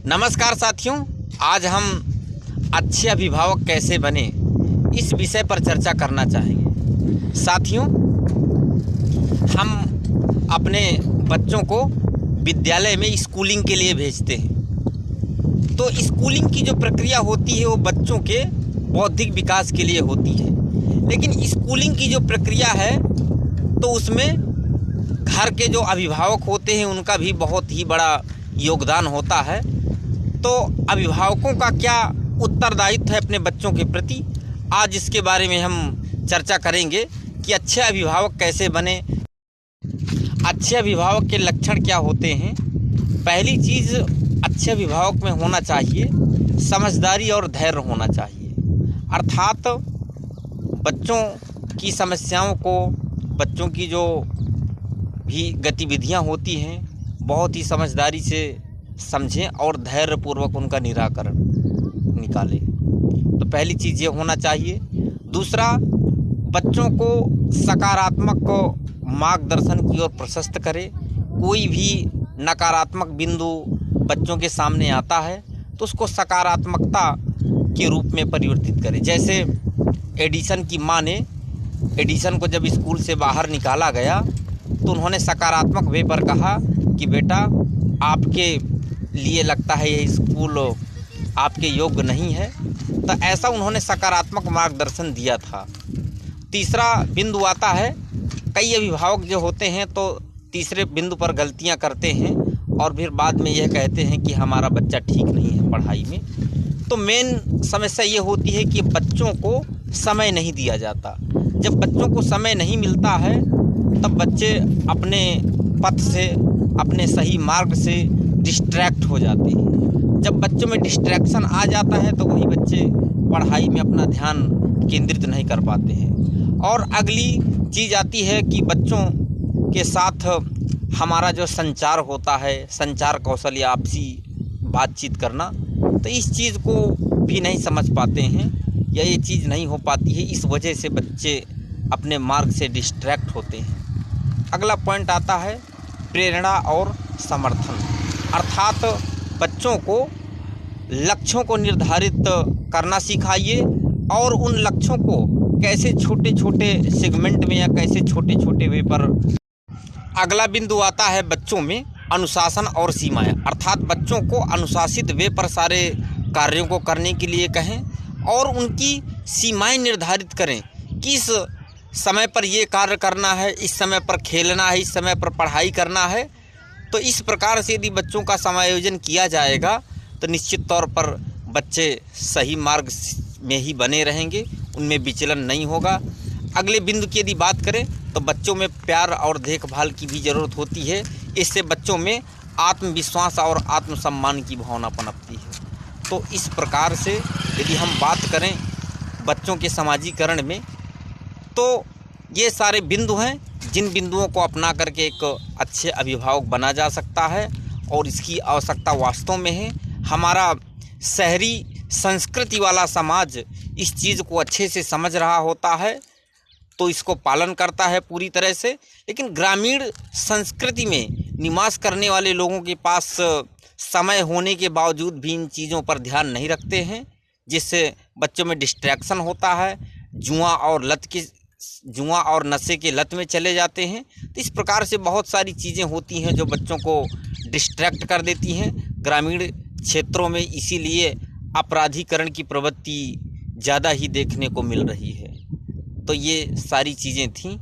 नमस्कार साथियों, आज हम अच्छे अभिभावक कैसे बने इस विषय पर चर्चा करना चाहेंगे। साथियों, हम अपने बच्चों को विद्यालय में स्कूलिंग के लिए भेजते हैं, तो स्कूलिंग की जो प्रक्रिया होती है वो बच्चों के बौद्धिक विकास के लिए होती है। लेकिन स्कूलिंग की जो प्रक्रिया है तो उसमें घर के जो अभिभावक होते हैं उनका भी बहुत ही बड़ा योगदान होता है। तो अभिभावकों का क्या उत्तरदायित्व है अपने बच्चों के प्रति, आज इसके बारे में हम चर्चा करेंगे कि अच्छे अभिभावक कैसे बने, अच्छे अभिभावक के लक्षण क्या होते हैं। पहली चीज़ अच्छे अभिभावक में होना चाहिए समझदारी और धैर्य होना चाहिए। अर्थात बच्चों की समस्याओं को, बच्चों की जो भी गतिविधियां होती हैं बहुत ही समझदारी से समझें और धैर्यपूर्वक उनका निराकरण निकालें। तो पहली चीज़ ये होना चाहिए। दूसरा, बच्चों को सकारात्मक मार्गदर्शन की ओर प्रशस्त करें। कोई भी नकारात्मक बिंदु बच्चों के सामने आता है तो उसको सकारात्मकता के रूप में परिवर्तित करें। जैसे एडिसन की माँ ने एडिसन को जब स्कूल से बाहर निकाला गया तो उन्होंने सकारात्मक वे पर कहा कि बेटा, आपके लिए लगता है ये स्कूल आपके योग्य नहीं है। तो ऐसा उन्होंने सकारात्मक मार्गदर्शन दिया था। तीसरा बिंदु आता है, कई अभिभावक जो होते हैं तो तीसरे बिंदु पर गलतियां करते हैं और फिर बाद में यह कहते हैं कि हमारा बच्चा ठीक नहीं है पढ़ाई में। तो मेन समस्या ये होती है कि बच्चों को समय नहीं दिया जाता। जब बच्चों को समय नहीं मिलता है तब बच्चे अपने पथ से, अपने सही मार्ग से डिस्ट्रैक्ट हो जाते हैं। जब बच्चों में डिस्ट्रैक्शन आ जाता है तो वही बच्चे पढ़ाई में अपना ध्यान केंद्रित नहीं कर पाते हैं। और अगली चीज़ आती है कि बच्चों के साथ हमारा जो संचार होता है, संचार कौशल या आपसी बातचीत करना, तो इस चीज़ को भी नहीं समझ पाते हैं या ये चीज़ नहीं हो पाती है। इस वजह से बच्चे अपने मार्ग से डिस्ट्रैक्ट होते हैं। अगला पॉइंट आता है प्रेरणा और समर्थन। अर्थात बच्चों को लक्ष्यों को निर्धारित करना सिखाइए और उन लक्ष्यों को कैसे छोटे छोटे सेगमेंट में या कैसे छोटे छोटे वे पर। अगला बिंदु आता है बच्चों में अनुशासन और सीमाएं। अर्थात बच्चों को अनुशासित वे पर सारे कार्यों को करने के लिए कहें और उनकी सीमाएं निर्धारित करें कि इस समय पर ये कार्य करना है, इस समय पर खेलना है, इस समय पर पढ़ाई करना है। तो इस प्रकार से यदि बच्चों का समायोजन किया जाएगा तो निश्चित तौर पर बच्चे सही मार्ग में ही बने रहेंगे, उनमें विचलन नहीं होगा। अगले बिंदु की यदि बात करें तो बच्चों में प्यार और देखभाल की भी ज़रूरत होती है। इससे बच्चों में आत्मविश्वास और आत्मसम्मान की भावना पनपती है। तो इस प्रकार से यदि हम बात करें बच्चों के समाजीकरण में, तो ये सारे बिंदु हैं जिन बिंदुओं को अपना करके एक अच्छे अभिभावक बना जा सकता है और इसकी आवश्यकता वास्तव में है। हमारा शहरी संस्कृति वाला समाज इस चीज़ को अच्छे से समझ रहा होता है तो इसको पालन करता है पूरी तरह से। लेकिन ग्रामीण संस्कृति में निवास करने वाले लोगों के पास समय होने के बावजूद भी इन चीज़ों पर ध्यान नहीं रखते हैं, जिससे बच्चों में डिस्ट्रैक्शन होता है, जुआ और नशे के लत में चले जाते हैं। तो इस प्रकार से बहुत सारी चीज़ें होती हैं जो बच्चों को डिस्ट्रैक्ट कर देती हैं। ग्रामीण क्षेत्रों में इसीलिए अपराधीकरण की प्रवृत्ति ज़्यादा ही देखने को मिल रही है। तो ये सारी चीज़ें थीं